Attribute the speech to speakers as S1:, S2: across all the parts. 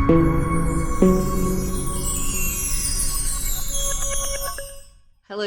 S1: Hello,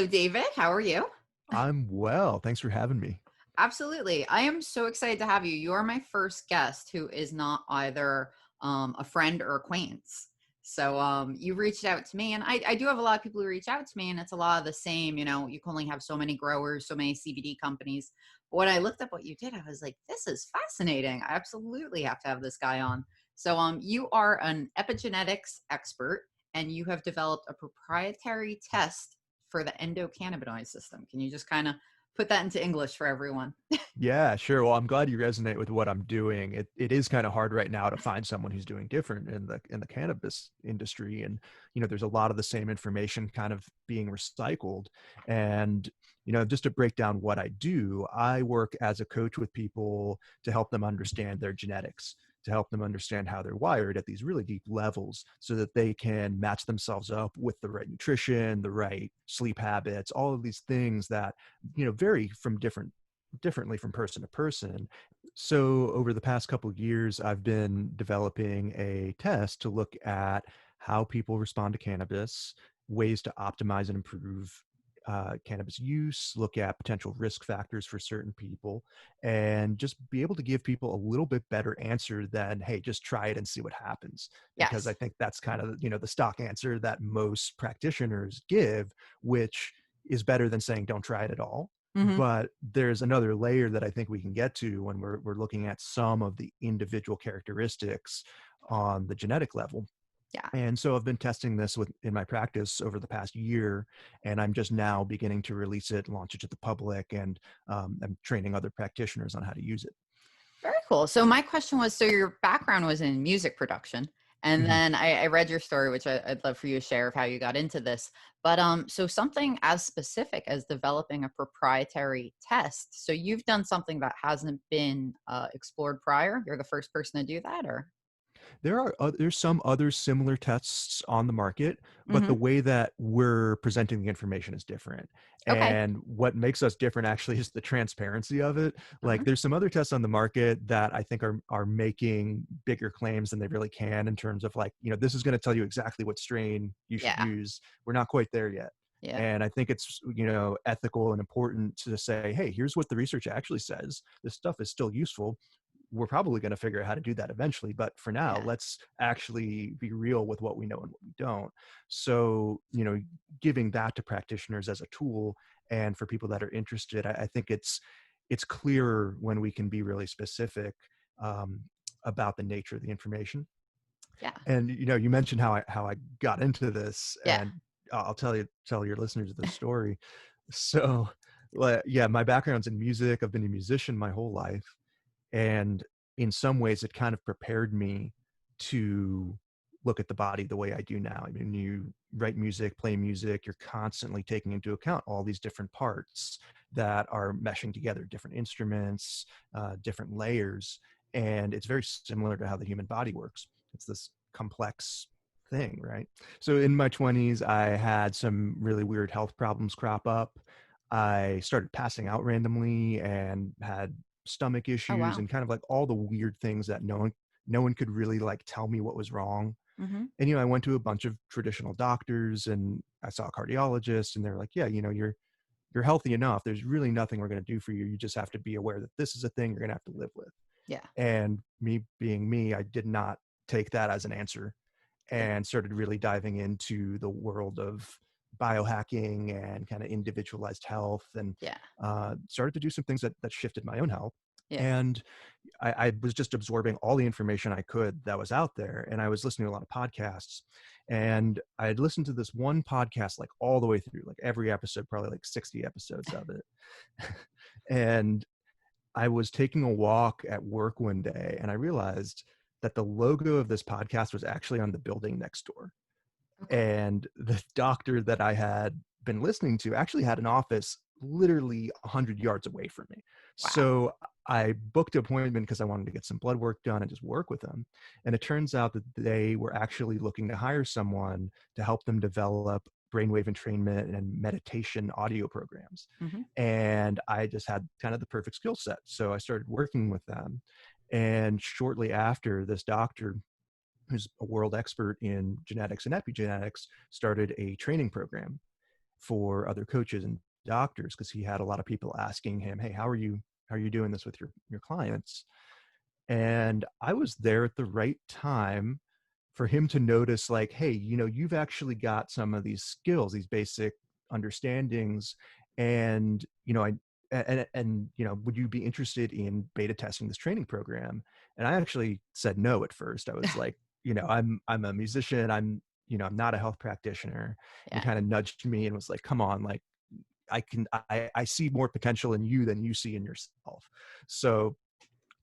S1: David. How are you?
S2: I'm well. Thanks for having me.
S1: Absolutely. I am so excited to have you. You are my first guest who is not either a friend or acquaintance. So you reached out to me, and I do have a lot of people who reach out to me, and it's a lot of the same. You know, you can only have so many growers, so many CBD companies. But when I looked up what you did, I was like, this is fascinating. I absolutely have to have this guy on. So you are an epigenetics expert, and you have developed a proprietary test for the endocannabinoid system. Can you just kind of put that into English for everyone?
S2: Yeah, sure. Well, I'm glad you resonate with what I'm doing. It is kind of hard right now to find someone who's doing different in the cannabis industry. And, there's a lot of the same information kind of being recycled. And, just to break down what I do, I work as a coach with people to help them understand their genetics, to help them understand how they're wired at these really deep levels so that they can match themselves up with the right nutrition, the right sleep habits, all of these things that, vary from differently from person to person. So over the past couple of years, I've been developing a test to look at how people respond to cannabis, ways to optimize and improve cannabis use, look at potential risk factors for certain people, and just be able to give people a little bit better answer than, hey, just try it and see what happens. Because I
S1: Yes.
S2: think that's kind of, the stock answer that most practitioners give, which is better than saying don't try it at all.
S1: Hmm.
S2: But there's another layer that I think we can get to when we're looking at some of the individual characteristics on the genetic level.
S1: Yeah.
S2: And so I've been testing this in my practice over the past year, and I'm just now beginning to release it, launch it to the public, and I'm training other practitioners on how to use it.
S1: Very cool. So my question was, so your background was in music production, and
S2: Mhm.
S1: then I read your story, which I'd love for you to share of how you got into this. But so something as specific as developing a proprietary test. So you've done something that hasn't been explored prior. You're the first person to do that, or?
S2: There's some other similar tests on the market, but the
S1: Hmm.
S2: way that we're presenting the information is different.
S1: Okay.
S2: And what makes us different actually is the transparency of it.
S1: Uh-huh.
S2: Like there's some other tests on the market that I think are making bigger claims than they really can in terms of like, this is going to tell you exactly what strain you should
S1: Yeah.
S2: use. We're not quite there yet.
S1: Yeah.
S2: And I think it's, ethical and important to say, hey, here's what the research actually says. This stuff is still useful. We're probably going to figure out how to do that eventually, but for now,
S1: Yeah.
S2: let's actually be real with what we know and what we don't. So, giving that to practitioners as a tool, and for people that are interested, I think it's clearer when we can be really specific um, about the nature of the information.
S1: Yeah.
S2: And you mentioned how I got into this,
S1: Yeah.
S2: and I'll tell your listeners this story. So, yeah, my background's in music. I've been a musician my whole life, and in some ways, it kind of prepared me to look at the body the way I do now. I mean, you write music, play music, you're constantly taking into account all these different parts that are meshing together, different instruments, different layers. And it's very similar to how the human body works. It's this complex thing, right? So in my 20s, I had some really weird health problems crop up. I started passing out randomly and had stomach
S1: Oh,
S2: issues
S1: wow.
S2: and kind of like all the weird things that no one could really like tell me what was wrong.
S1: Hmm.
S2: And I went to a bunch of traditional doctors and I saw a cardiologist, and they're like, yeah, you're healthy enough. There's really nothing we're going to do for you. You just have to be aware that this is a thing you're going to have to live with.
S1: Yeah.
S2: And me being me, I did not take that as an answer
S1: Yeah.
S2: and started really diving into the world of biohacking and kind of individualized health, and
S1: Yeah.
S2: started to do some things that shifted my own health.
S1: Yeah.
S2: And I was just absorbing all the information I could that was out there. And I was listening to a lot of podcasts. And I had listened to this one podcast like all the way through, like every episode, probably like 60 episodes of it. And I was taking a walk at work one day and I realized that the logo of this podcast was actually on the building next door.
S1: Okay.
S2: And the doctor that I had been listening to actually had an office literally 100 yards away from me.
S1: Wow.
S2: So I booked an appointment because I wanted to get some blood work done and just work with them. And it turns out that they were actually looking to hire someone to help them develop brainwave entrainment and meditation audio programs.
S1: Hmm.
S2: And I just had kind of the perfect skill set. So I started working with them. And shortly after, this doctor who's a world expert in genetics and epigenetics, started a training program for other coaches and doctors because he had a lot of people asking him, "Hey, how are you doing this with your clients?" And I was there at the right time for him to notice, like, hey, you've actually got some of these skills, these basic understandings, and would you be interested in beta testing this training program? And I actually said no at first. I was like, I'm a musician. I'm not a health practitioner. And he
S1: Yeah.
S2: kind of nudged me and was like, come on, like, I see more potential in you than you see in yourself. So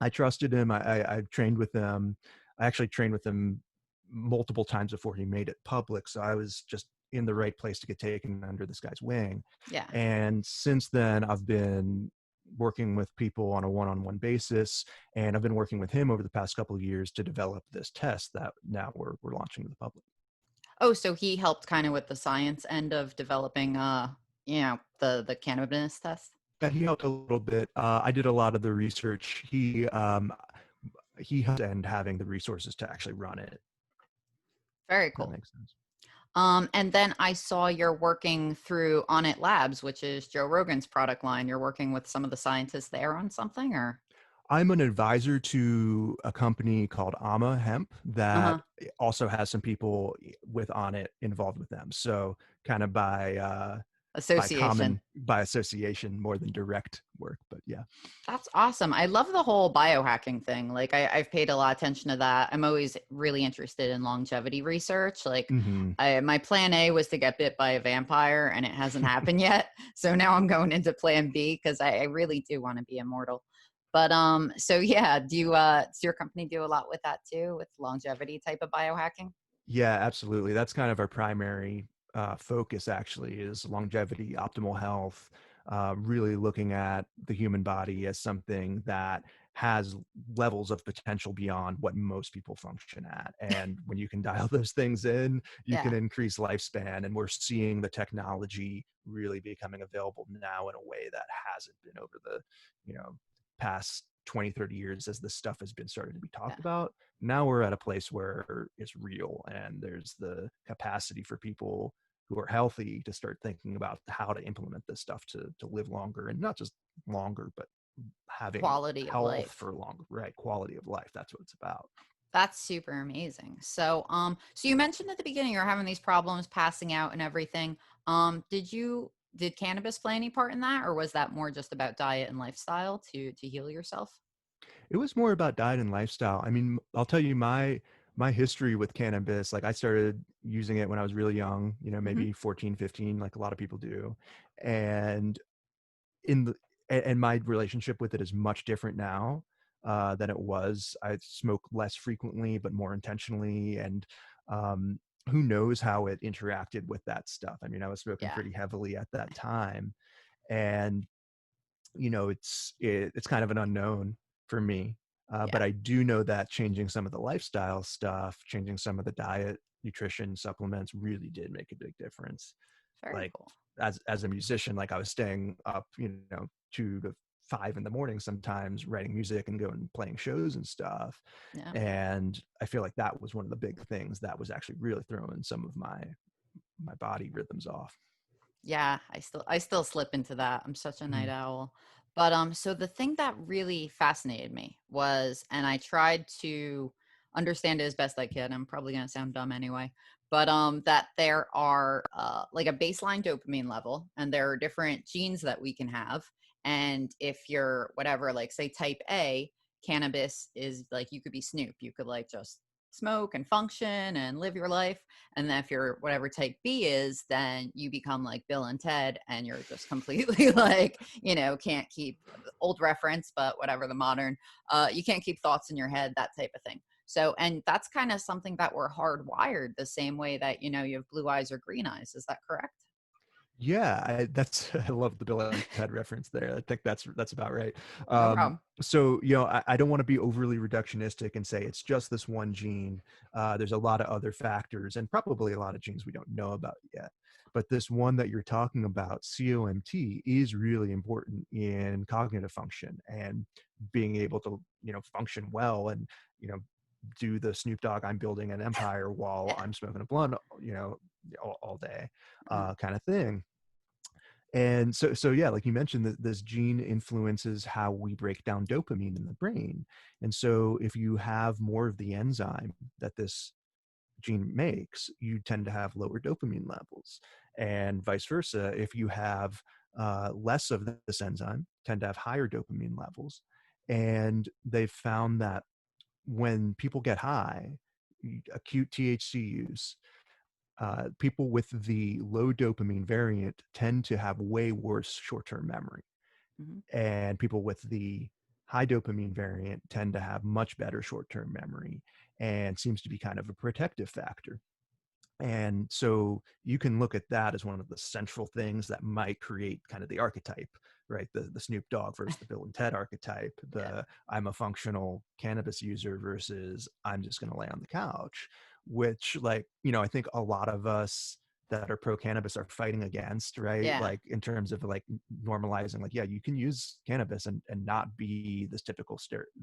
S2: I trusted him. I trained with him. I actually trained with him multiple times before he made it public. So I was just in the right place to get taken under this guy's wing.
S1: Yeah.
S2: And since then, I've been working with people on a one-on-one basis, and I've been working with him over the past couple of years to develop this test that now we're launching to the public.
S1: Oh, so he helped kind of with the science end of developing, the cannabis test.
S2: Yeah, he helped a little bit. I did a lot of the research. He helped and having the resources to actually run it.
S1: Very
S2: That
S1: cool.
S2: makes sense.
S1: And then I saw you're working through Onnit Labs, which is Joe Rogan's product line. You're working with some of the scientists there on something, or?
S2: I'm an advisor to a company called AMMA Hemp that
S1: Uh-huh.
S2: also has some people with on it involved with them. So kind of
S1: Association.
S2: by association more than direct work, but yeah.
S1: That's awesome. I love the whole biohacking thing. Like I've paid a lot of attention to that. I'm always really interested in longevity research. Like
S2: Hmm.
S1: my plan A was to get bit by a vampire and it hasn't happened yet. So now I'm going into plan B because I really do want to be immortal. But so yeah, does your company do a lot with that too, with longevity type of biohacking?
S2: Yeah, absolutely. That's kind of our primary focus, actually, is longevity, optimal health, really looking at the human body as something that has levels of potential beyond what most people function at. And when you can dial those things in, you can
S1: Yeah,
S2: increase lifespan. And we're seeing the technology really becoming available now in a way that hasn't been over the, you know, past 20, 30 years as this stuff has been started to be
S1: yeah,
S2: talked about. Now we're at a place where it's real and there's the capacity for people who are healthy to start thinking about how to implement this stuff to live longer, and not just longer, but having
S1: quality of
S2: health
S1: life.
S2: for longer, right? Quality of life. That's what it's about.
S1: That's super amazing. So, so you mentioned at the beginning you're having these problems passing out and everything. Did cannabis play any part in that, or was that more just about diet and lifestyle to heal yourself?
S2: It was more about diet and lifestyle. I mean, I'll tell you my history with cannabis. Like, I started using it when I was really young,
S1: Hmm.
S2: maybe 14, 15, like a lot of people do. And in the and my relationship with it is much different now than it was. I smoke less frequently, but more intentionally. And um, who knows how it interacted with that stuff? I mean, I was smoking
S1: Yeah,
S2: pretty heavily at that time, and it's kind of an unknown for me. But
S1: yeah,
S2: I do know that changing some of the lifestyle stuff, changing some of the diet, nutrition, supplements really did make a big difference.
S1: very
S2: Like,
S1: cool.
S2: as a musician, like, I was staying up, 2 to 5 in the morning sometimes, writing music and going and playing shows and stuff.
S1: Yeah,
S2: And I feel like that was one of the big things that was actually really throwing some of my body rhythms off.
S1: yeah. I still slip into that. I'm such a night
S2: Mhm.
S1: owl. But so the thing that really fascinated me was, and I tried to understand it as best I could. I'm probably gonna sound dumb anyway, but that there are like a baseline dopamine level, and there are different genes that we can have. And if you're whatever, like say type A, cannabis is like you could be Snoop. You could like just smoke and function and live your life. And then if you're whatever type B is, then you become like Bill and Ted and you're just completely like, can't keep old reference, but whatever the modern, you can't keep thoughts in your head, that type of thing. So, and that's kind of something that we're hardwired the same way that, you have blue eyes or green eyes. Is that correct?
S2: Yeah, that's I love the Bill and Ted reference there. I think that's about right.
S1: No problem.
S2: So I don't want to be overly reductionistic and say it's just this one gene. There's a lot of other factors and probably a lot of genes we don't know about yet. But this one that you're talking about, COMT, is really important in cognitive function and being able to function well. And you know do the Snoop Dogg, I'm building an empire while
S1: Yeah.
S2: I'm smoking a blunt, all day,
S1: Mhm.
S2: kind of thing. And so yeah, like you mentioned, that this gene influences how we break down dopamine in the brain. And so if you have more of the enzyme that this gene makes, you tend to have lower dopamine levels, and vice versa. If you have less of this enzyme, tend to have higher dopamine levels. And they've found that when people get high, acute THC use, people with the low dopamine variant tend to have way worse short-term memory,
S1: Mhm.
S2: and people with the high dopamine variant tend to have much better short-term memory, and seems to be kind of a protective factor. And so you can look at that as one of the central things that might create kind of the archetype, right? The Snoop Dogg versus the Bill and Ted archetype,
S1: Yeah.
S2: the I'm a functional cannabis user versus I'm just going to lay on the couch, which, like, I think a lot of us that are pro cannabis are fighting against, right?
S1: Yeah.
S2: Like, in terms of like normalizing, like, yeah, you can use cannabis and not be this the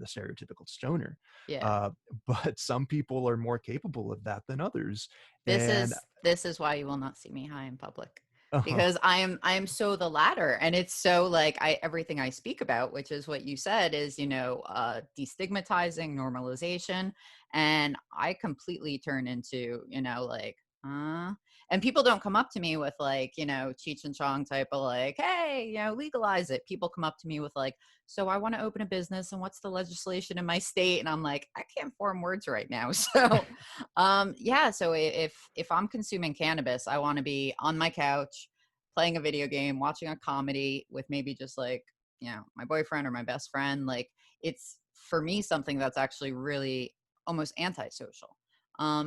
S2: stereotypical stoner.
S1: Yeah.
S2: Uh, but some people are more capable of that than others.
S1: This
S2: And
S1: is this is why you will not see me high in public,
S2: uh
S1: because I am so the latter, and it's so like I everything I speak about, which is what you said, is destigmatizing, normalization, and I completely turn into like and people don't come up to me with like Cheech and Chong type of like, hey, legalize it. People come up to me with like, so I want to open a business and what's the legislation in my state, and I'm like, I can't form words right now. So yeah, so if I'm consuming cannabis, I want to be on my couch playing a video game, watching a comedy with maybe just like my boyfriend or my best friend. Like, it's for me something that's actually really almost antisocial.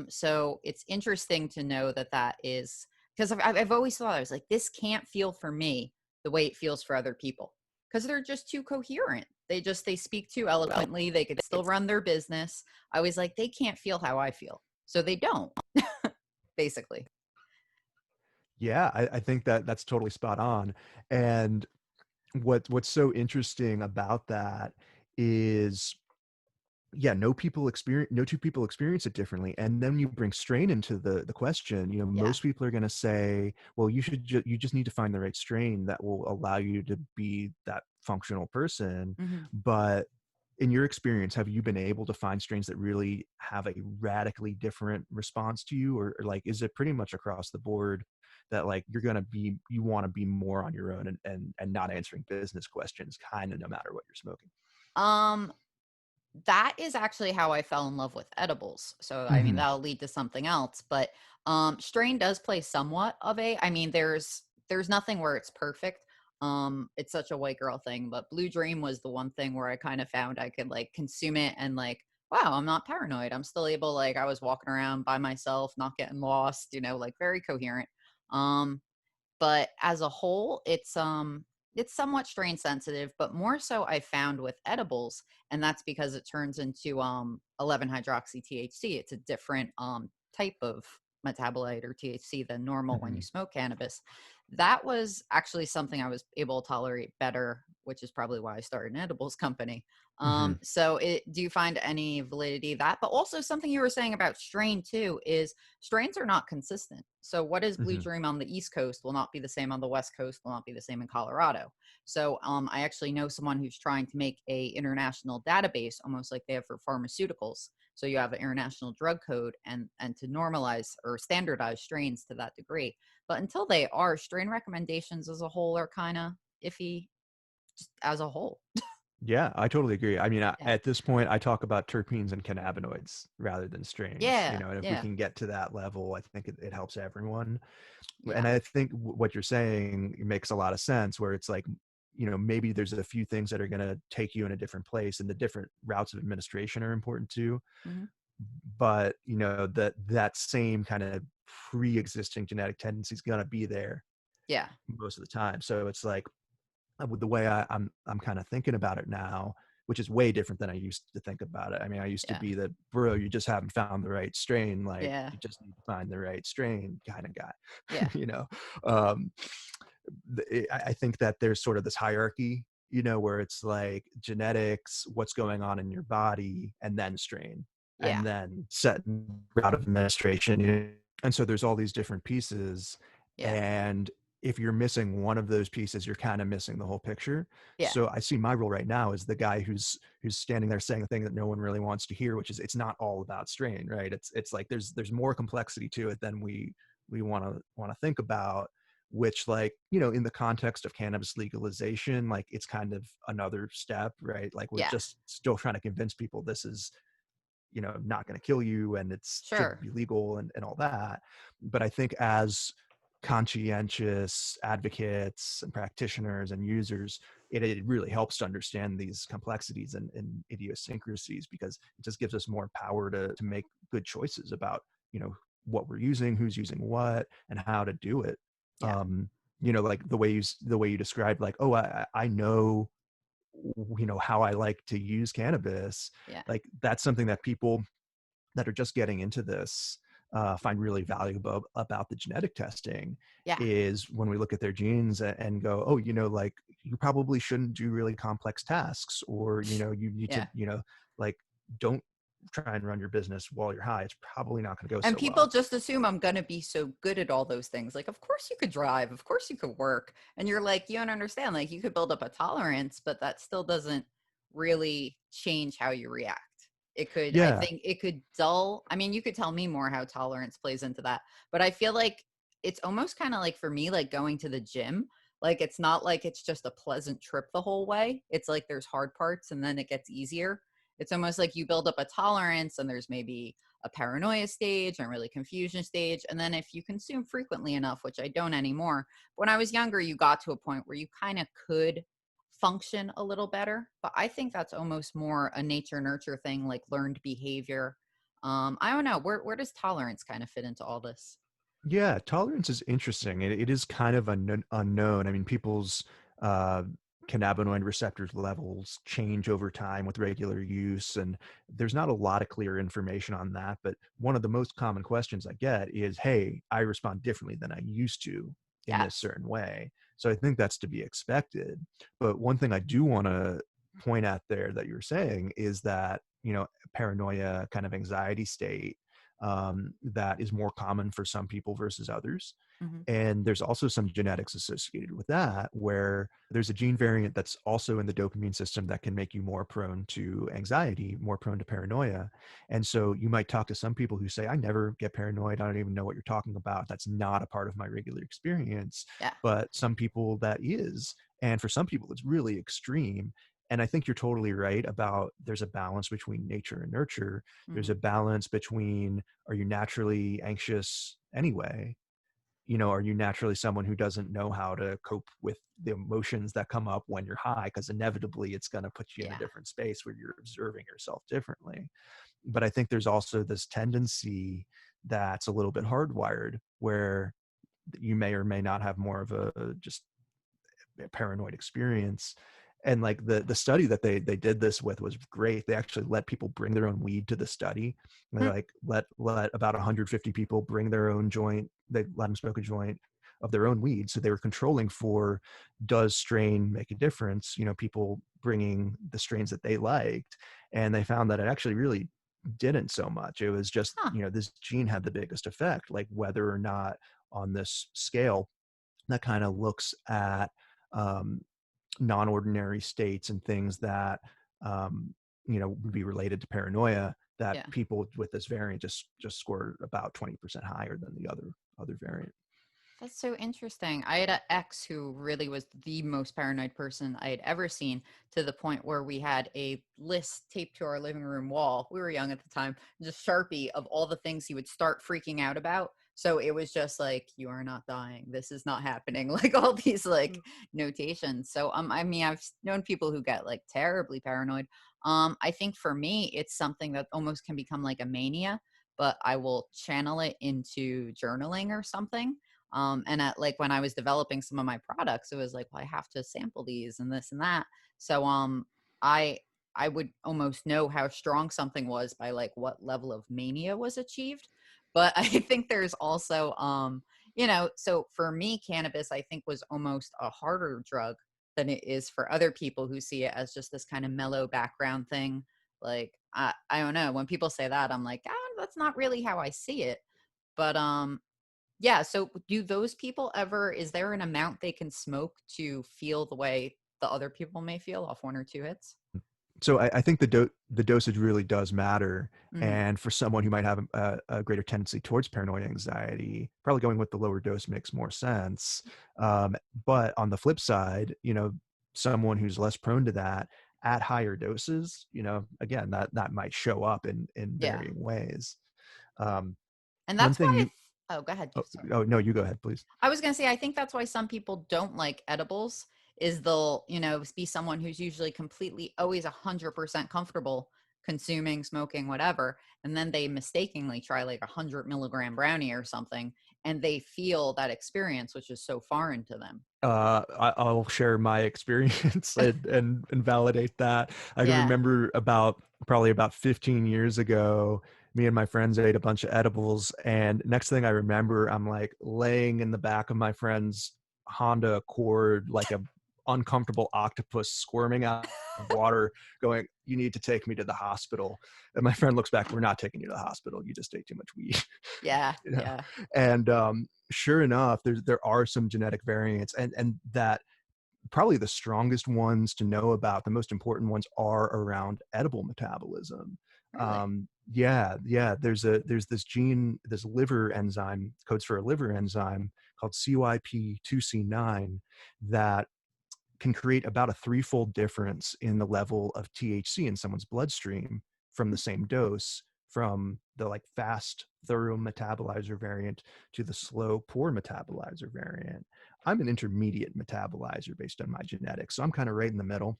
S1: So it's interesting to know that that is, because I've always thought, I was like, this can't feel for me the way it feels for other people, because they're just too coherent. They speak too eloquently. They could still run their business. I was like, they can't feel how I feel, so they don't, basically.
S2: yeah, I think that that's totally spot on. And what's so interesting about that is, yeah, no two people experience it differently. And then you bring strain into the question.
S1: Yeah.
S2: Most people are going to say, well, you just need to find the right strain that will allow you to be that functional person.
S1: Hmm.
S2: But in your experience, have you been able to find strains that really have a radically different response to you, or like, is it pretty much across the board that like you want to be more on your own, and not answering business questions kind of no matter what you're smoking?
S1: Um, that is actually how I fell in love with edibles. So I mean,
S2: Hmm.
S1: that'll lead to something else, but strain does play somewhat of a, I mean, there's nothing where it's perfect. It's such a white girl thing, but Blue Dream was the one thing where I kind of found I could like consume it and like, wow, I'm not paranoid. I'm still able, like I was walking around by myself, not getting lost, like very coherent. Um but as a whole, it's somewhat strain sensitive, but more so I found with edibles, and that's because it turns into 11 hydroxy THC. It's a different type of metabolite or THC than normal when you
S2: Hmm.
S1: smoke cannabis. That was actually something I was able to tolerate better, which is probably why I started an edibles company.
S2: Hmm.
S1: Do you find any validity of that? But also something you were saying about strain too is strains are not consistent. So what is Blue
S2: Hmm.
S1: Dream on the East Coast will not be the same on the West Coast, will not be the same in Colorado. So I actually know someone who's trying to make a international database, almost like they have for pharmaceuticals. So you have an international drug code, and to normalize or standardize strains to that degree. But until they are, strain recommendations as a whole are kind of iffy, just as a whole.
S2: Yeah, I totally agree. I mean,
S1: Yeah.
S2: at this point, I talk about terpenes and cannabinoids rather than strains,
S1: Yeah.
S2: and if we
S1: Yeah.
S2: can get to that level, I think it helps everyone.
S1: Yeah.
S2: And I think what you're saying makes a lot of sense, where it's like, maybe there's a few things that are going to take you in a different place, and the different routes of administration are important too.
S1: Hmm.
S2: But, that same kind of pre-existing genetic tendency is going to be there
S1: Yeah.
S2: most of the time. So it's like, with the way I'm kind of thinking about it now, which is way different than I used to think about it. I mean, I used to
S1: Yeah.
S2: be the bro, you just haven't found the right strain. Like,
S1: Yeah.
S2: you just need to find the right strain kind of guy,
S1: Yeah.
S2: you know. Um, I think that there's sort of this hierarchy, where it's like genetics, what's going on in your body, and then strain.
S1: Yeah.
S2: and then set route of administration. And so there's all these different pieces.
S1: Yeah.
S2: And if you're missing one of those pieces, you're kind of missing the whole picture.
S1: Yeah.
S2: So I see my role right now as the guy who's standing there saying the thing that no one really wants to hear, which is it's not all about strain, right? It's like there's more complexity to it than we want to think about, which, like, you know, in the context of cannabis legalization, like it's kind of another step, right? Like we're
S1: Yeah.
S2: just still trying to convince people this is, you know, not going to kill you and it's should
S1: Sure.
S2: be legal and all that. But I think as conscientious advocates and practitioners and users, it really helps to understand these complexities and idiosyncrasies, because it just gives us more power to make good choices about, you know, what we're using, who's using what, and how to do it.
S1: Yeah.
S2: You know, like the way you described, like, oh, I know, you know, how I like to use cannabis.
S1: Yeah.
S2: Like that's something that people that are just getting into this find really valuable about the genetic testing,
S1: Yeah.
S2: is when we look at their genes and go, oh, you know, like you probably shouldn't do really complex tasks, or, you know, you need to,
S1: Yeah.
S2: you know, like don't try and run your business while you're high. It's probably not going to go
S1: And
S2: so
S1: people
S2: well.
S1: just assume I'm going to be so good at all those things. Like, of course you could drive, of course you could work. And you're like, you don't understand. Like, you could build up a tolerance, but that still doesn't really change how you react. It could, I
S2: Yeah.
S1: think it could dull. I mean, you could tell me more how tolerance plays into that. But I feel like it's almost kind of like for me, like going to the gym. Like, it's not like it's just a pleasant trip the whole way. It's like there's hard parts and then it gets easier. It's almost like you build up a tolerance and there's maybe a paranoia stage and really confusion stage. And then if you consume frequently enough, which I don't anymore, but when I was younger, you got to a point where you kind of could function a little better. But I think that's almost more a nature nurture thing, like learned behavior. I don't know. Where does tolerance kind of fit into all this?
S2: Yeah, tolerance is interesting. It is kind of unknown. I mean, people's uh, cannabinoid receptors levels change over time with regular use, and there's not a lot of clear information on that. But one of the most common questions I get is, "Hey, I respond differently than I used to in this
S1: Yes.
S2: certain way." So I think that's to be expected. But one thing I do want to point out there that you're saying is that, you know, paranoia kind of anxiety state, that is more common for some people versus others.
S1: Hmm.
S2: And there's also some genetics associated with that, where there's a gene variant that's also in the dopamine system that can make you more prone to anxiety, more prone to paranoia. And so you might talk to some people who say, I never get paranoid. I don't even know what you're talking about. That's not a part of my regular experience.
S1: Yeah.
S2: But some people that is. And for some people, it's really extreme. And I think you're totally right about there's a balance between nature and nurture. There's
S1: Hmm.
S2: a balance between, are you naturally anxious anyway? You know, are you naturally someone who doesn't know how to cope with the emotions that come up when you're high? Because inevitably it's going to put you in a
S1: Yeah.
S2: different space where you're observing yourself differently. But I think there's also this tendency that's a little bit hardwired, where you may or may not have more of a just paranoid experience. And like the study that they did this with was great. They actually let people bring their own weed to the study. And they
S1: Hmm.
S2: like let about 150 people bring their own joint. They let them smoke a joint of their own weed. So they were controlling for, does strain make a difference? You know, people bringing the strains that they liked, and they found that it actually really didn't so much. It was just,
S1: Huh.
S2: you know, this gene had the biggest effect, like whether or not on this scale that kind of looks at um, non-ordinary states and things that, um, you know, would be related to paranoia, that
S1: Yeah.
S2: people with this variant just score about 20% higher than the other variant.
S1: That's so interesting. I had an ex who really was the most paranoid person I had ever seen, to the point where we had a list taped to our living room wall. We were young at the time, just Sharpie of all the things he would start freaking out about. So it was just like, you are not dying. This is not happening. Like all these like notations. So I mean, I've known people who get like terribly paranoid. I think for me, it's something that almost can become like a mania, but I will channel it into journaling or something. And at, like when I was developing some of my products, it was like, well, I have to sample these and this and that. So I I would almost know how strong something was by like what level of mania was achieved. But I think there's also you know, so for me, cannabis I think was almost a harder drug than it is for other people who see it as just this kind of mellow background thing. Like I don't know. When people say that, I'm like, that's not really how I see it. But yeah. So do those people ever? Is there an amount they can smoke to feel the way the other people may feel off one or two hits?
S2: So I think the dosage really does matter.
S1: Hmm.
S2: And for someone who might have a greater tendency towards paranoid anxiety, probably going with the lower dose makes more sense. Um, but on the flip side, someone who's less prone to that at higher doses, again, that might show up in
S1: Yeah.
S2: varying ways. Um,
S1: And
S2: one
S1: that's
S2: thing
S1: why.
S2: you,
S1: Oh, go ahead.
S2: oh,
S1: Sorry.
S2: oh no, you go ahead, please.
S1: I was gonna say, I think that's why some people don't like edibles, is they'll, be someone who's usually completely always 100% comfortable consuming, smoking, whatever, and then they mistakenly try like 100 milligram brownie or something, and they feel that experience, which is so foreign to them.
S2: I'll share my experience and validate that. I can
S1: Yeah.
S2: remember probably about 15 years ago, me and my friends ate a bunch of edibles, and next thing I remember, I'm like laying in the back of my friend's Honda Accord like a uncomfortable octopus squirming out of water, going, "You need to take me to the hospital." And my friend looks back, "We're not taking you to the hospital. You just ate too much weed."
S1: Yeah.
S2: you know
S1: Yeah.
S2: and sure enough, there are some genetic variants, and that probably the strongest ones to know about, the most important ones, are around edible metabolism.
S1: Really?
S2: Yeah, there's this gene, this liver enzyme, codes for a liver enzyme called CYP2C9, that can create about a threefold difference in the level of THC in someone's bloodstream from the same dose, from the like fast thorough metabolizer variant to the slow poor metabolizer variant. I'm an intermediate metabolizer based on my genetics, so I'm kind of right in the middle.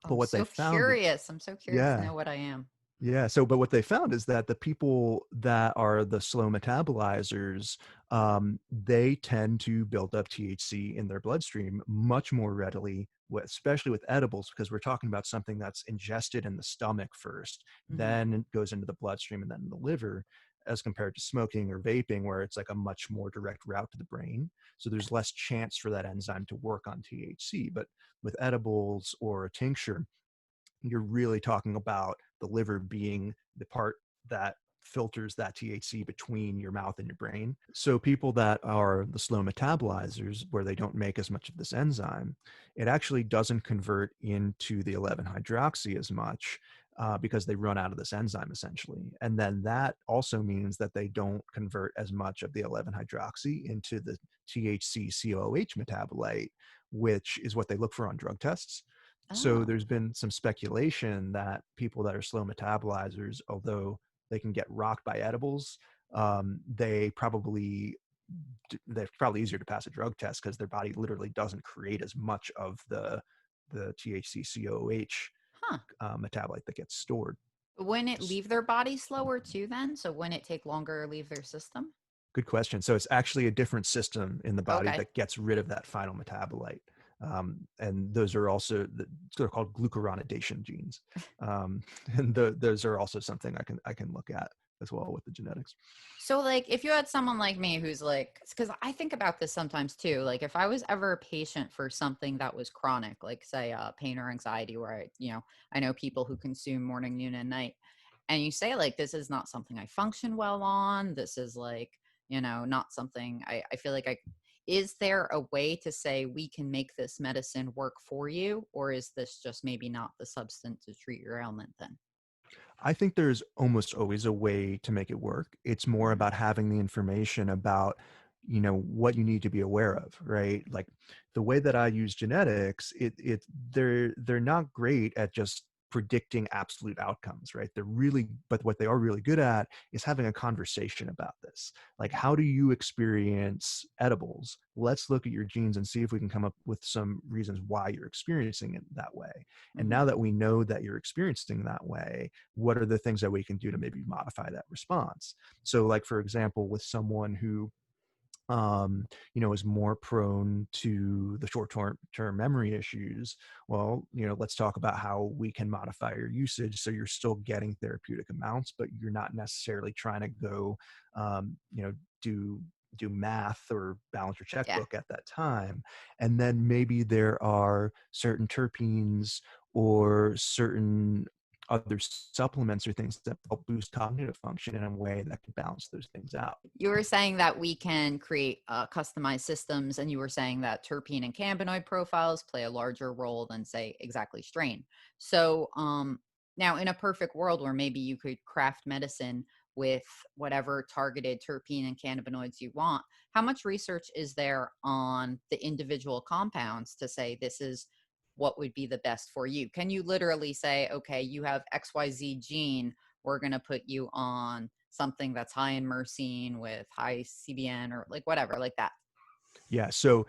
S2: But
S1: I'm
S2: what they
S1: so
S2: found,
S1: curious. I'm so curious to
S2: yeah,
S1: know what I am.
S2: yeah. So, but what they found is that the people that are the slow metabolizers, they tend to build up THC in their bloodstream much more readily, especially with edibles, because we're talking about something that's ingested in the stomach first,
S1: Hmm.
S2: then it goes into the bloodstream and then in the liver, as compared to smoking or vaping, where it's like a much more direct route to the brain. So there's less chance for that enzyme to work on THC. But with edibles or a tincture, you're really talking about the liver being the part that filters that THC between your mouth and your brain. So people that are the slow metabolizers, where they don't make as much of this enzyme, it actually doesn't convert into the 11 hydroxy as much, because they run out of this enzyme essentially. And then that also means that they don't convert as much of the 11 hydroxy into the THC COOH metabolite, which is what they look for on drug tests. So
S1: Oh.
S2: there's been some speculation that people that are slow metabolizers, although they can get rocked by edibles, they probably they're probably easier to pass a drug test because their body literally doesn't create as much of the THC COH
S1: Huh.
S2: metabolite that gets stored.
S1: Wouldn't it leave their body slower too then? So wouldn't it take longer to leave their system?
S2: Good question. So it's actually a different system in the body
S1: Okay.
S2: that gets rid of that final metabolite. And those are also, they're called glucuronidation genes. And those are also something I can look at as well with the genetics.
S1: So like if you had someone like me who's like, because I think about this sometimes too, like if I was ever a patient for something that was chronic, like say pain or anxiety, where I know people who consume morning, noon, and night, and you say like this is not something I function well on, this is like, not something I feel like is there a way to say we can make this medicine work for you, or is this just maybe not the substance to treat your ailment then?
S2: I think there's almost always a way to make it work. It's more
S1: Hmm.
S2: about having the information about, what you need to be aware of, right? Like the way that I use genetics, they're not great at just predicting absolute outcomes, right? But what they are really good at is having a conversation about this. Like, how do you experience edibles? Let's look at your genes and see if we can come up with some reasons why you're experiencing it that way. And
S1: Hmm.
S2: now that we know that you're experiencing that way, what are the things that we can do to maybe modify that response? So like, for example, with someone who is more prone to the short term memory issues, well, let's talk about how we can modify your usage so you're still getting therapeutic amounts, but you're not necessarily trying to go do math or balance your
S1: Yeah.
S2: checkbook at that time. And then maybe there are certain terpenes or certain other supplements or things that help boost cognitive function in a way that can balance those things out.
S1: You were saying that we can create customized systems, and you were saying that terpene and cannabinoid profiles play a larger role than, say, exactly strain. So now, in a perfect world where maybe you could craft medicine with whatever targeted terpene and cannabinoids you want, how much research is there on the individual compounds to say this is what would be the best for you? Can you literally say, okay, you have XYZ gene, we're going to put you on something that's high in myrcene with high CBN or like whatever, like that?
S2: Yeah. So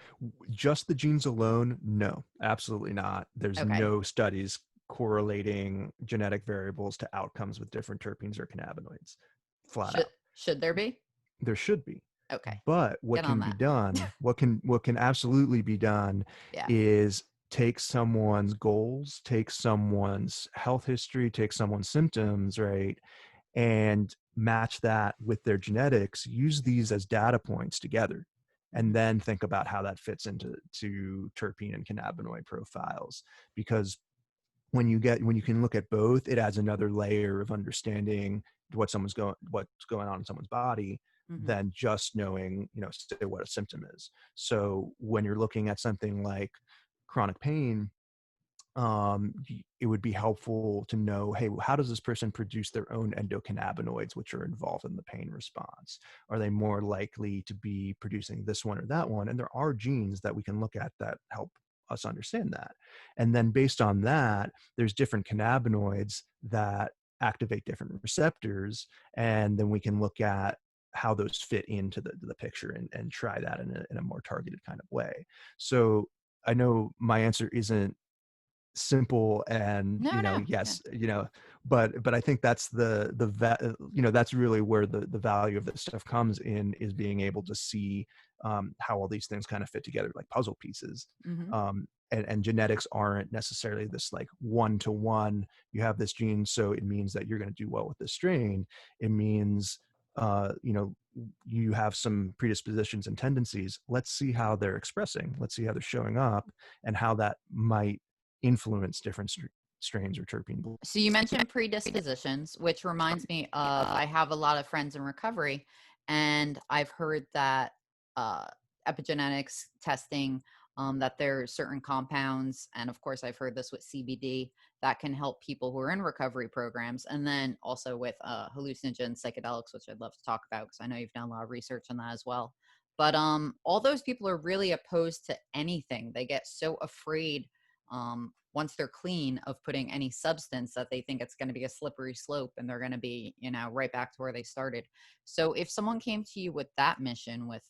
S2: just the genes alone, no, absolutely not. There's
S1: Okay.
S2: no studies correlating genetic variables to outcomes with different terpenes or cannabinoids, flat
S1: Should
S2: out.
S1: should there be?
S2: There should be.
S1: Okay.
S2: But what
S1: Get on
S2: can be
S1: that.
S2: done, what can absolutely be done
S1: Yeah.
S2: is take someone's goals, take someone's health history, take someone's symptoms, right? And match that with their genetics, use these as data points together, and
S1: Mhm.
S2: then think about how that fits into terpene and cannabinoid profiles. Because when you can look at both, it adds another layer of understanding what's going on in someone's body
S1: Mhm.
S2: than just knowing, say, what a symptom is. So when you're looking at something like chronic pain, it would be helpful to know, hey, how does this person produce their own endocannabinoids, which are involved in the pain response? Are they more likely to be producing this one or that one? And there are genes that we can look at that help us understand that. And then based on that, there's different cannabinoids that activate different receptors. And then we can look at how those fit into the picture, and try that in a more targeted kind of way. So I know my answer isn't simple, and
S1: No, no. Yeah.
S2: yes, but I think that's that's really where the value of this stuff comes in, is being able to see how all these things kind of fit together like puzzle pieces.
S1: Mhm.
S2: And genetics aren't necessarily this like one to one, you have this gene so it means that you're going to do well with this strain. It means uh you know you have some predispositions and tendencies. Let's see how they're expressing, let's see how they're showing up, and how that might influence different strains or terpene blends.
S1: So you mentioned predispositions, which reminds me of I have a lot of friends in recovery, and I've heard that uh, epigenetics testing, that there are certain compounds, and of course I've heard this with CBD, that can help people who are in recovery programs, and then also with hallucinogens, psychedelics, which I'd love to talk about because I know you've done a lot of research on that as well. But all those people are really opposed to anything. They get so afraid once they're clean of putting any substance that they think it's going to be a slippery slope and they're going to be, right back to where they started. So if someone came to you with that mission with,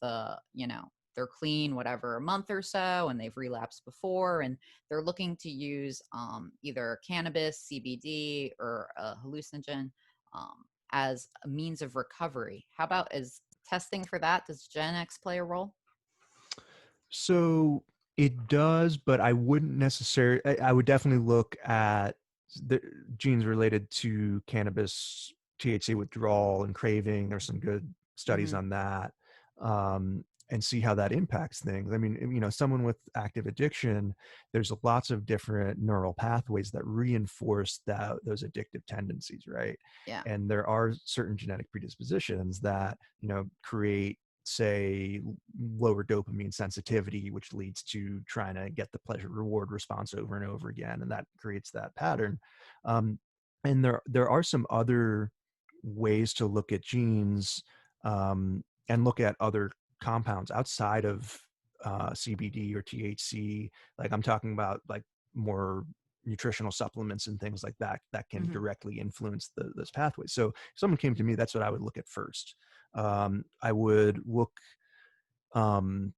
S1: they're clean, whatever, a month or so, and they've relapsed before, and they're looking to use either cannabis, CBD, or a hallucinogen as a means of recovery, how about is testing for that? Does Gen X play a role?
S2: So it does, but I wouldn't necessarily. I would definitely look at the genes related to cannabis, THC withdrawal and craving. There's some good studies
S1: Hmm.
S2: on that, and see how that impacts things. I mean, someone with active addiction, there's lots of different neural pathways that reinforce those addictive tendencies, right?
S1: Yeah.
S2: And there are certain genetic predispositions that create, say, lower dopamine sensitivity, which leads to trying to get the pleasure reward response over and over again, and that creates that pattern. um, and there are some other ways to look at genes, and look at other compounds outside of CBD or THC. Like I'm talking about like more nutritional supplements and things like that that can
S1: Hmm.
S2: directly influence those pathways. So if someone came to me, that's what I would look at first. I would look, um,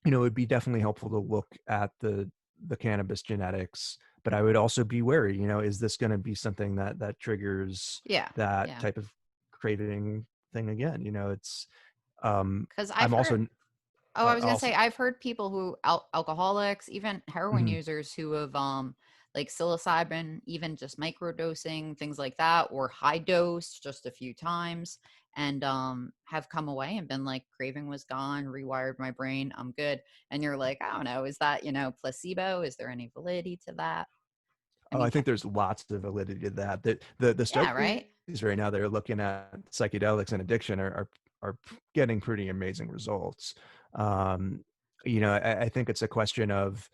S2: it'd be definitely helpful to look at the cannabis genetics, but I would also be wary, is this going to be something that triggers
S1: Yeah.
S2: that
S1: Yeah.
S2: type of craving thing again? It's,
S1: Because I've
S2: I'm
S1: heard,
S2: also,
S1: oh, I was gonna
S2: also,
S1: say I've heard people who alcoholics, even heroin
S2: mhm.
S1: users who have like psilocybin, even just microdosing, things like that, or high dose just a few times, and have come away and been like craving was gone, rewired my brain, I'm good. And you're like, I don't know, is that, placebo? Is there any validity to that? I
S2: Oh, I
S1: mean,
S2: think there's lots of validity to that. The
S1: yeah, right?
S2: studies right now that are looking at psychedelics and addiction are getting pretty amazing results. Um, I think it's a question of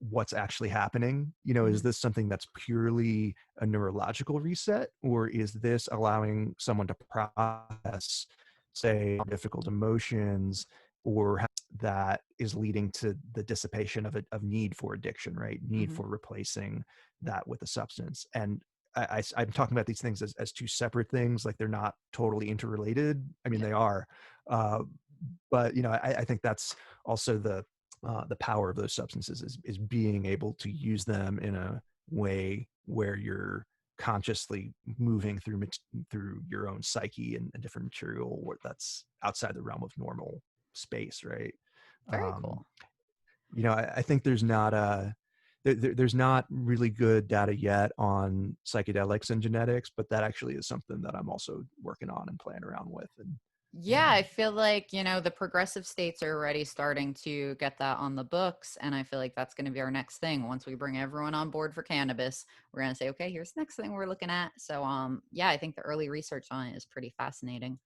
S2: what's actually happening. Is
S1: Mhm.
S2: this something that's purely a neurological reset, or is this allowing someone to process, say, difficult emotions, or that is leading to the dissipation of need for addiction, right? Need
S1: Mhm.
S2: for replacing that with a substance. And I'm talking about these things as two separate things, like they're not totally interrelated. I mean,
S1: Yeah.
S2: they are, uh, but I think that's also the power of those substances is being able to use them in a way where you're consciously moving through your own psyche and a different material where that's outside the realm of normal space, right?
S1: Very
S2: um,
S1: cool.
S2: I think there's not really good data yet on psychedelics and genetics, but that actually is something that I'm also working on and playing around with. And
S1: Yeah, I feel like, the progressive states are already starting to get that on the books. And I feel like that's going to be our next thing. Once we bring everyone on board for cannabis, we're going to say, okay, here's the next thing we're looking at. So, yeah, I think the early research on it is pretty fascinating.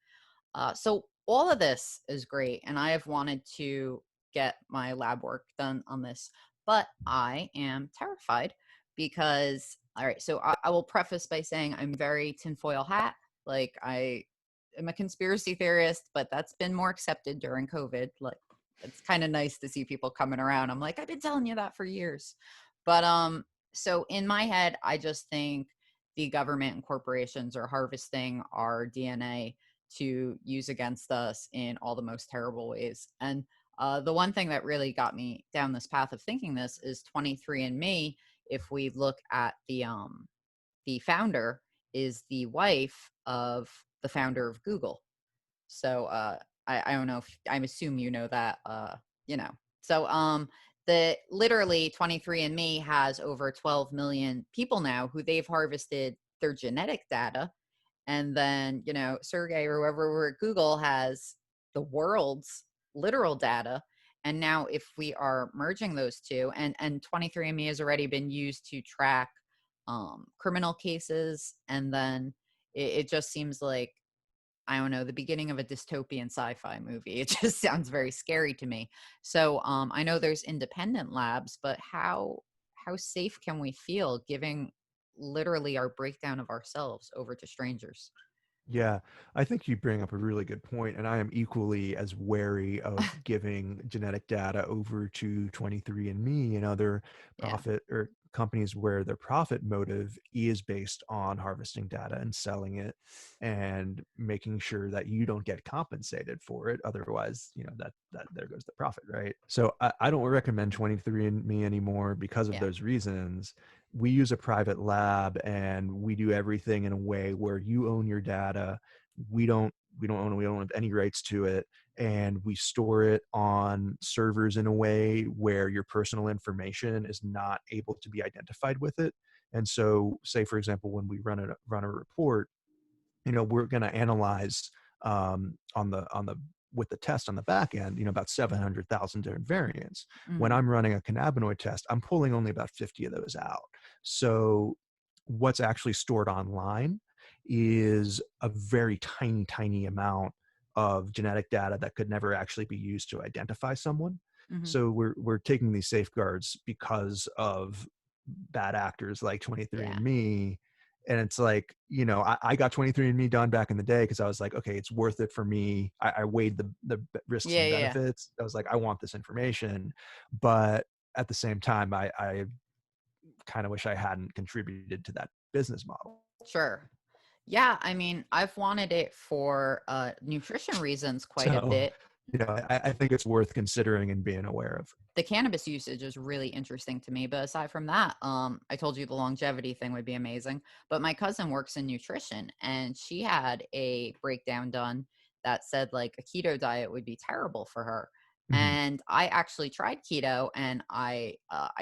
S1: So all of this is great, and I have wanted to get my lab work done on this, but I am terrified because, all right, so I will preface by saying I'm very tinfoil hat. Like I am a conspiracy theorist, but that's been more accepted during COVID. Like it's kind of nice to see people coming around. I'm like, I've been telling you that for years. But so in my head, I just think the government and corporations are harvesting our DNA to use against us in all the most terrible ways. And the one thing that really got me down this path of thinking this is 23andMe. If we look at the founder, is the wife of the founder of Google. So I don't know if I assume you know that you know. So the literally 23andMe has over 12 million people now who they've harvested their genetic data, and then, Sergey or whoever we're at Google has the world's literal data. And now if we are merging those two, and 23andMe has already been used to track criminal cases, and then it just seems like, I don't know, the beginning of a dystopian sci-fi movie. It just sounds very scary to me. So I know there's independent labs, but how safe can we feel giving literally our breakdown of ourselves over to strangers?
S2: yeah, I think you bring up a really good point, and I am equally as wary of giving genetic data over to 23andMe and other
S1: Yeah.
S2: profit or companies where their profit motive is based on harvesting data and selling it and making sure that you don't get compensated for it. Otherwise, that there goes the profit, right? So I don't recommend 23andMe anymore because of
S1: Yeah.
S2: those reasons. We use a private lab and we do everything in a way where you own your data. We don't have any rights to it, and we store it on servers in a way where your personal information is not able to be identified with it. And so, say for example, when we run a report, we're going to analyze on the with the test on the back end, about 700,000 different variants. When
S1: Hmm.
S2: I'm running a cannabinoid test, I'm pulling only about 50 of those out. So what's actually stored online is a very tiny, tiny amount of genetic data that could never actually be used to identify someone.
S1: Hmm.
S2: So we're taking these safeguards because of bad actors like
S1: Yeah.
S2: 23andMe. And it's like, I got 23andMe done back in the day because I was like, okay, it's worth it for me. I weighed the risks
S1: Yeah.
S2: and
S1: Yeah.
S2: benefits. I was like, I want this information. But at the same time, I kind of wish I hadn't contributed to that business model.
S1: Sure. Yeah. I mean, I've wanted it for nutrition reasons quite a
S2: So,
S1: bit.
S2: I think it's worth considering and being aware of.
S1: The cannabis usage is really interesting to me. But aside from that, I told you the longevity thing would be amazing. But my cousin works in nutrition, and she had a breakdown done that said like a keto diet would be terrible for her.
S2: Mhm.
S1: And I actually tried keto, and I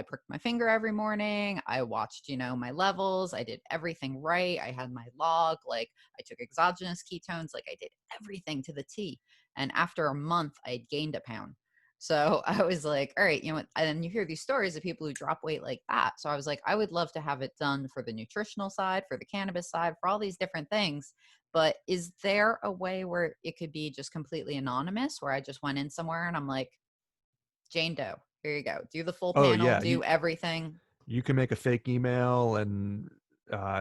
S1: pricked my finger every morning. I watched, my levels. I did everything right. I had my log. Like I took exogenous ketones. Like I did everything to the T. And after a month, I had gained a pound. So I was like, all right, you know what? And you hear these stories of people who drop weight like that. So I was like, I would love to have it done for the nutritional side, for the cannabis side, for all these different things. But is there a way where it could be just completely anonymous, where I just went in somewhere and I'm like, Jane Doe, here you go. Do the full
S2: Oh
S1: panel,
S2: yeah,
S1: do everything.
S2: you can make a fake email and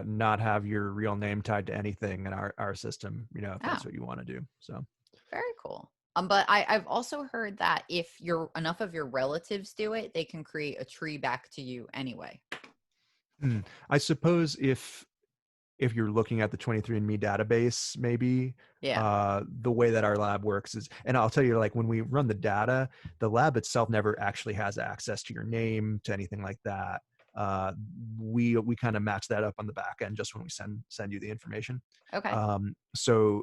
S2: not have your real name tied to anything in our system, if that's
S1: Oh,
S2: what you want to do. So
S1: very cool. But I've also heard that if enough of your relatives do it, they can create a tree back to you anyway.
S2: I suppose if you're looking at the 23andMe database, maybe
S1: Yeah.
S2: the way that our lab works is, and I'll tell you, like when we run the data, the lab itself never actually has access to your name, to anything like that. Uh, we kind of match that up on the back end just when we send you the information.
S1: Okay.
S2: So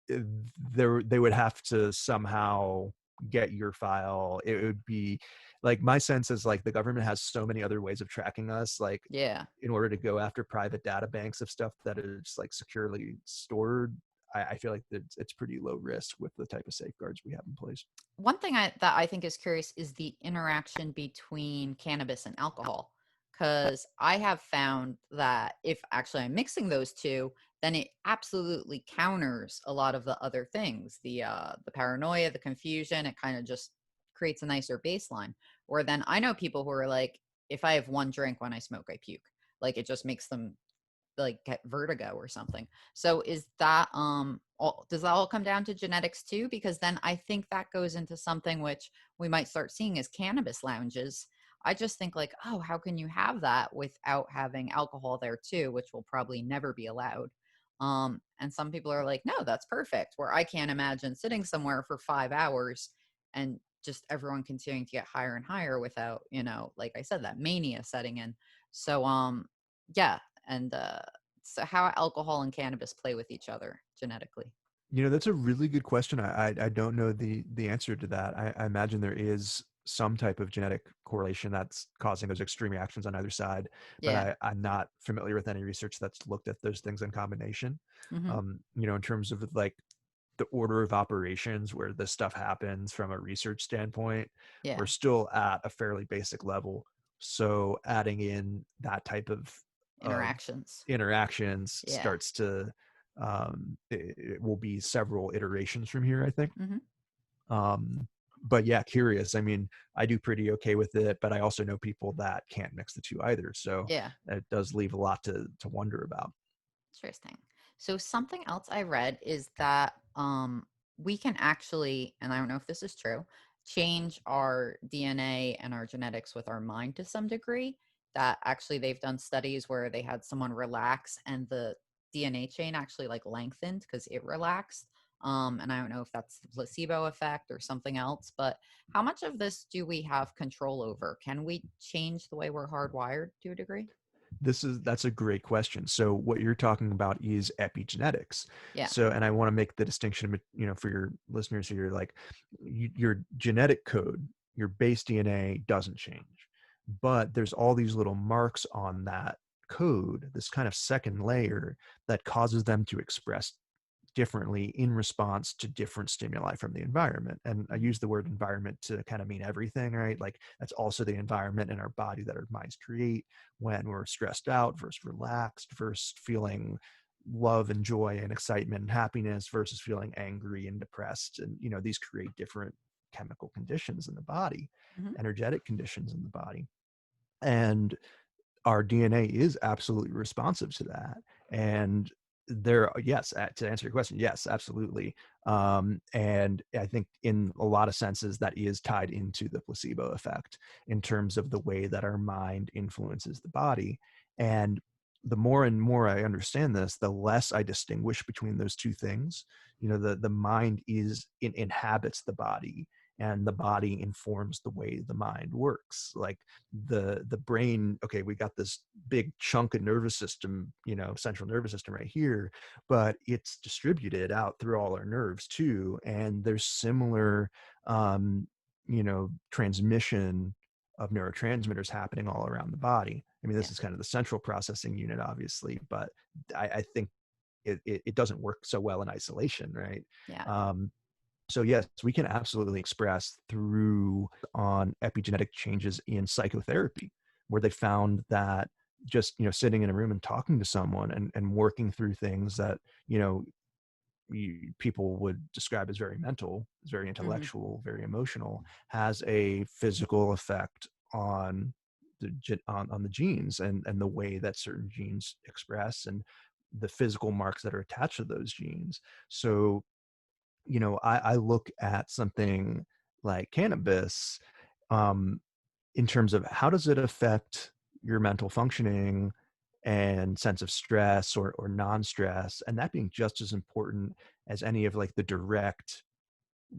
S2: they would have to somehow get your file. It would be like, my sense is like the government has so many other ways of tracking us, like
S1: Yeah.
S2: in order to go after private data banks of stuff that is like securely stored. I feel like that it's pretty low risk with the type of safeguards we have in place.
S1: One thing that I think is curious is the interaction between cannabis and alcohol. Because I have found that if actually I'm mixing those two, then it absolutely counters a lot of the other things. The paranoia, the confusion, it kind of just creates a nicer baseline. Or then I know people who are like, if I have one drink when I smoke, I puke. Like it just makes them like get vertigo or something. So is that does that all come down to genetics too? Because then I think that goes into something which we might start seeing as cannabis lounges. I just think like, oh, how can you have that without having alcohol there too, which will probably never be allowed. And some people are like, no, that's perfect. Where I can't imagine sitting somewhere for 5 hours and just everyone continuing to get higher and higher without, like I said, that mania setting in. So yeah, and so how alcohol and cannabis play with each other genetically.
S2: That's a really good question. I don't know the answer to that. I imagine there is some type of genetic correlation that's causing those extreme reactions on either side, but
S1: Yeah.
S2: I'm not familiar with any research that's looked at those things in combination.
S1: Hmm.
S2: In terms of like the order of operations where this stuff happens from a research standpoint, we're
S1: Yeah.
S2: still at a fairly basic level. So adding in that type of
S1: Interactions.
S2: interactions
S1: Yeah.
S2: starts to it will be several iterations from here, I think.
S1: Hmm.
S2: But yeah, curious. I mean, I do pretty okay with it, but I also know people that can't mix the two either. So
S1: Yeah.
S2: it does leave a lot to wonder about.
S1: Interesting. So something else I read is that we can actually, and I don't know if this is true, change our DNA and our genetics with our mind to some degree. That actually they've done studies where they had someone relax and the DNA chain actually like lengthened because it relaxed. And I don't know if that's the placebo effect or something else, but how much of this do we have control over? Can we change the way we're hardwired to a degree?
S2: That's a great question. So what you're talking about is epigenetics.
S1: Yeah.
S2: So, and I want to make the distinction, for your listeners here, like your genetic code, your base DNA doesn't change, but there's all these little marks on that code, this kind of second layer that causes them to express differently in response to different stimuli from the environment. And I use the word environment to kind of mean everything, right? Like that's also the environment in our body that our minds create when we're stressed out versus relaxed versus feeling love and joy and excitement and happiness versus feeling angry and depressed. And, these create different chemical conditions in the body,
S1: Hmm.
S2: energetic conditions in the body. And our DNA is absolutely responsive to that. And yes, to answer your question, yes, absolutely. And I think in a lot of senses that is tied into the placebo effect in terms of the way that our mind influences the body. And the more and more I understand this, the less I distinguish between those two things. The mind inhabits the body, and the body informs the way the mind works. Like the brain, okay, we got this big chunk of nervous system, central nervous system right here, but it's distributed out through all our nerves too, and there's similar transmission of neurotransmitters happening all around the body. I mean, this
S1: Yeah.
S2: is kind of the central processing unit, obviously, but I think it doesn't work so well in isolation, right?
S1: Yeah.
S2: um, So yes, we can absolutely express through on epigenetic changes in psychotherapy, where they found that just, sitting in a room and talking to someone and working through things that, you know, people would describe as very mental, as very
S1: Hmm.
S2: intellectual, very emotional, has a physical effect on on the genes and the way that certain genes express and the physical marks that are attached to those genes. So, I look at something like cannabis, um, in terms of how does it affect your mental functioning and sense of stress or non-stress, and that being just as important as any of like the direct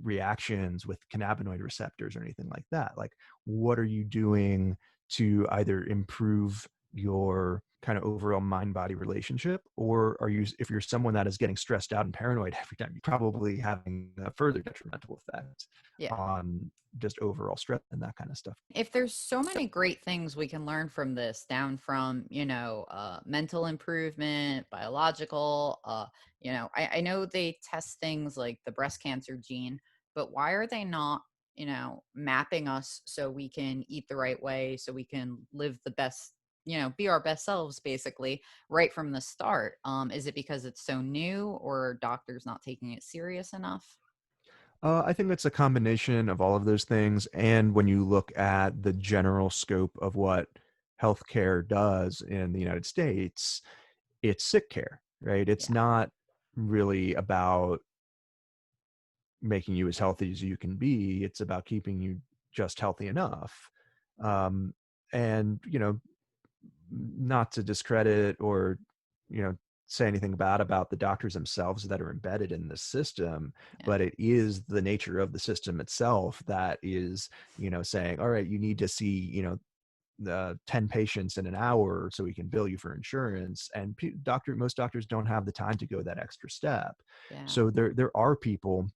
S2: reactions with cannabinoid receptors or anything like that. Like, what are you doing to either improve your kind of overall mind body relationship, or are you, if you're someone that is getting stressed out and paranoid every time, you're probably having a further detrimental effect
S1: Yeah.
S2: on just overall stress and that kind of stuff.
S1: If there's so many great things we can learn from this, down from, mental improvement, biological, I know they test things like the breast cancer gene, but why are they not, mapping us so we can eat the right way, so we can live the best, be our best selves basically right from the start? Is it because it's so new, or doctors not taking it serious enough?
S2: I think it's a combination of all of those things. And when you look at the general scope of what healthcare does in the United States, it's sick care, right? It's
S1: Yeah.
S2: not really about making you as healthy as you can be. It's about keeping you just healthy enough. Um, and, not to discredit or, you know, say anything bad about the doctors themselves that are embedded in the system,
S1: Yeah.
S2: but it is the nature of the system itself that is, saying, all right, you need to see, 10 patients in an hour so we can bill you for insurance. And most doctors don't have the time to go that extra step.
S1: Yeah.
S2: So there are people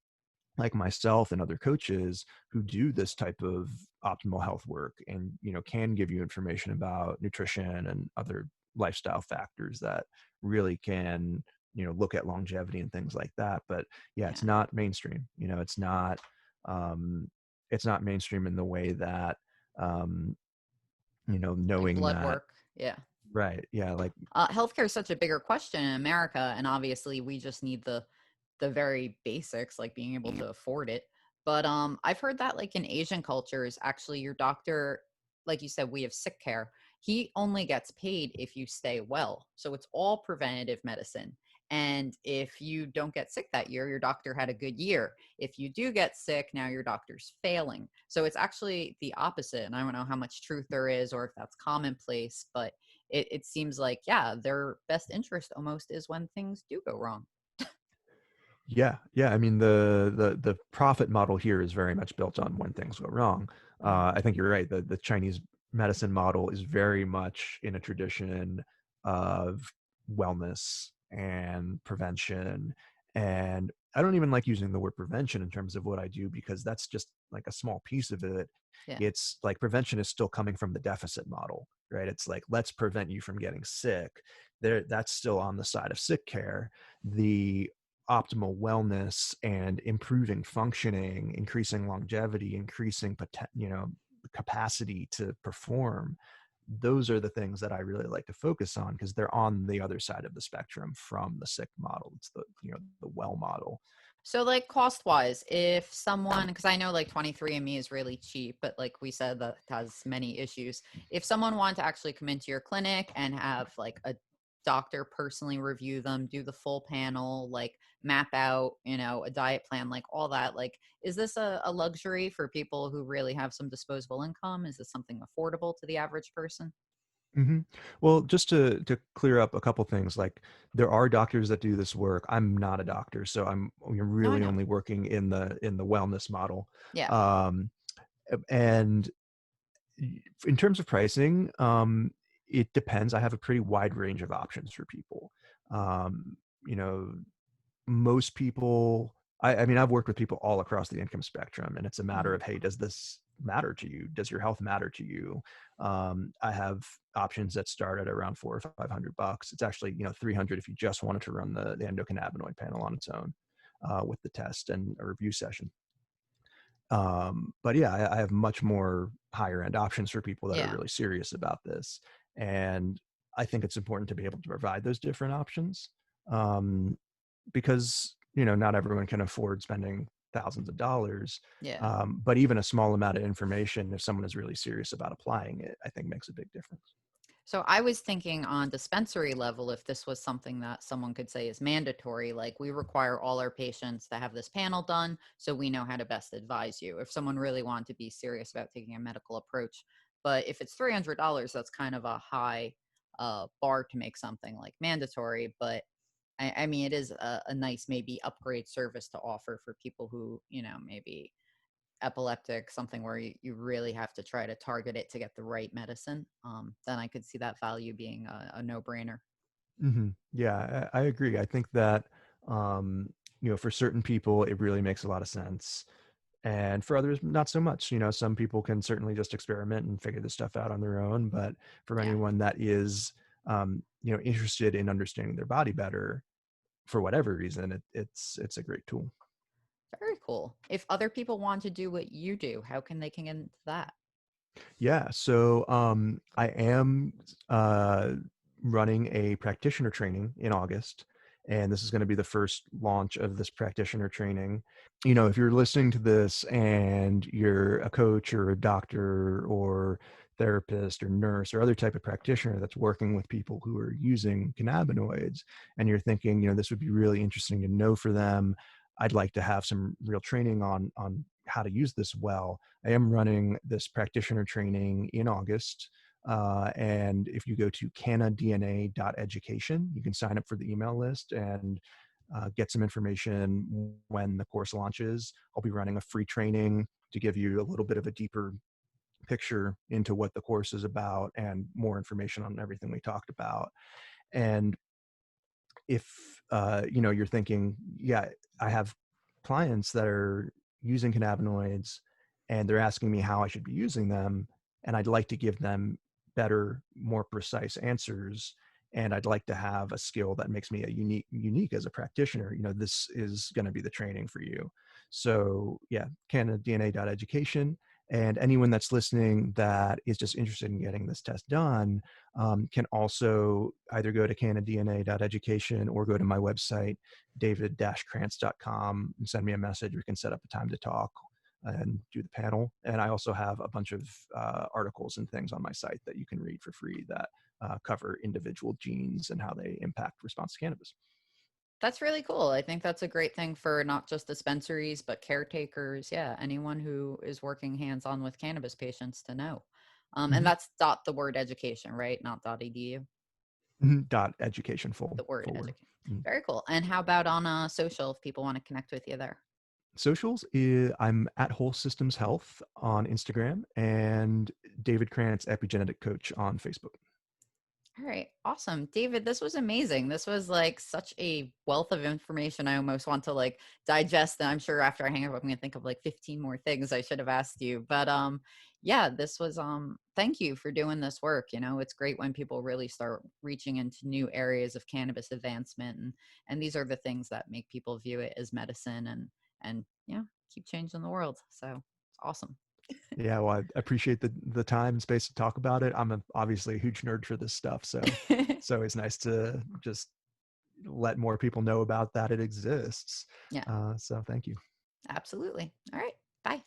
S2: like myself and other coaches who do this type of optimal health work and, can give you information about nutrition and other lifestyle factors that really can, look at longevity and things like that. But yeah, it's
S1: Yeah.
S2: not mainstream. Um it's not mainstream in the way that, um
S1: Like
S2: knowing
S1: blood
S2: that.
S1: work. Yeah.
S2: Right, yeah, like.
S1: Healthcare is such a bigger question in America, and obviously we just need the very basics, like being able to afford it. But I've heard that like in Asian cultures, actually your doctor, like you said, we have sick care. He only gets paid if you stay well. So it's all preventative medicine. And if you don't get sick that year, your doctor had a good year. If you do get sick, now your doctor's failing. So it's actually the opposite. And I don't know how much truth there is or if that's commonplace, but it seems like, yeah, their best interest almost is when things do go wrong.
S2: Yeah, yeah. I mean, the profit model here is very much built on when things go wrong.
S1: Mhm.
S2: I think you're right. The Chinese medicine model is very much in a tradition of wellness and prevention. And I don't even like using the word prevention in terms of what I do because that's just like a small piece of it.
S1: Yeah.
S2: It's like prevention is still coming from the deficit model, right? It's like, let's prevent you from getting sick. That's still on the side of sick care. The optimal wellness and improving functioning, increasing longevity, increasing capacity to perform. Those are the things that I really like to focus on because they're on the other side of the spectrum from the sick model. It's the well model.
S1: So, like, cost wise, if someone, because I know like 23andMe is really cheap, but like we said, that has many issues. If someone wanted to actually come into your clinic and have like a doctor personally review them, do the full panel, like map out, a diet plan, like all that, like, is this a luxury for people who really have some disposable income? Is this something affordable to the average person?
S2: hmm Well, just to clear up a couple things, like there are doctors that do this work. I'm not a doctor, so I'm
S1: No, I
S2: really
S1: know.
S2: only working in the wellness model.
S1: Yeah.
S2: Um, and in terms of pricing, it depends. I have a pretty wide range of options for people. Um, you know, most people, I mean, I've worked with people all across the income spectrum, and it's a matter
S1: Mhm.
S2: of, hey, does this matter to you? Does your health matter to you? I have options that start at around $400 or $500. It's actually, 300 if you just wanted to run the endocannabinoid panel on its own. with the test and a review session. But yeah, I have much more higher end options for people that are
S1: Yeah.
S2: really serious about this. And I think it's important to be able to provide those different options, um, because, not everyone can afford spending thousands of dollars.
S1: Yeah.
S2: But even a small amount of information, if someone is really serious about applying it, I think makes a big difference.
S1: So I was thinking on dispensary level, if this was something that someone could say is mandatory, like we require all our patients to have this panel done so we know how to best advise you. If someone really wanted to be serious about taking a medical approach. But if it's $300, that's kind of a high bar to make something like mandatory. But I mean, it is a nice maybe upgrade service to offer for people who, maybe epileptic, something where you really have to try to target it to get the right medicine, then I could see that value being a no-brainer.
S2: Yeah, I agree. I think that, for certain people, it really makes a lot of sense. And for others, not so much. Some people can certainly just experiment and figure this stuff out on their own. But for
S1: Yeah,
S2: anyone that is, interested in understanding their body better for whatever reason, it's a great tool.
S1: very cool. If other people want to do what you do, how can get into that?
S2: Yeah, so I am uh, running a practitioner training in August, and this is going to be the first launch of this practitioner training. If you're listening to this and you're a coach or a doctor or therapist or nurse or other type of practitioner that's working with people who are using cannabinoids, and you're thinking, this would be really interesting to know for them. I'd like to have some real training on how to use this well. I am running this practitioner training in August. And if you go to cannadna.education, you can sign up for the email list and get some information when the course launches. I'll be running a free training to give you a little bit of a deeper picture into what the course is about and more information on everything we talked about. And if you're thinking, yeah, I have clients that are using cannabinoids and they're asking me how I should be using them, and I'd like to give them better, more precise answers, and I'd like to have a skill that makes me a unique as a practitioner, this is going to be the training for you. So yeah, canadna.education. And anyone that's listening that is just interested in getting this test done, can also either go to cannadna.education or go to my website, david-krantz.com, and send me a message. We can set up a time to talk and do the panel. And I also have a bunch of articles and things on my site that you can read for free that cover individual genes and how they impact response to cannabis.
S1: That's really cool. I think that's a great thing for not just dispensaries, but caretakers. Yeah, anyone who is working hands-on with cannabis patients to know. And
S2: Mm-hmm.
S1: that's dot the word education, right? Not dot edu.
S2: Dot education
S1: The word
S2: full word.
S1: education.
S2: Mhm.
S1: Very cool. And how about on social if people want to connect with you there?
S2: Socials, I'm at Whole Systems Health on Instagram and David Krantz, Epigenetic Coach on Facebook.
S1: All right. Awesome. David, this was amazing. This was like such a wealth of information. I almost want to like digest. And I'm sure after I hang up, I'm gonna think of like 15 more things I should have asked you. But yeah, this was thank you for doing this work. It's great when people really start reaching into new areas of cannabis advancement, and these are the things that make people view it as medicine and yeah, keep changing the world. So it's awesome.
S2: Yeah, well, I appreciate the time and space to talk about it. Obviously a huge nerd for this stuff, so it's always nice to just let more people know about that it exists.
S1: Yeah,
S2: So thank you.
S1: absolutely. All right. Bye.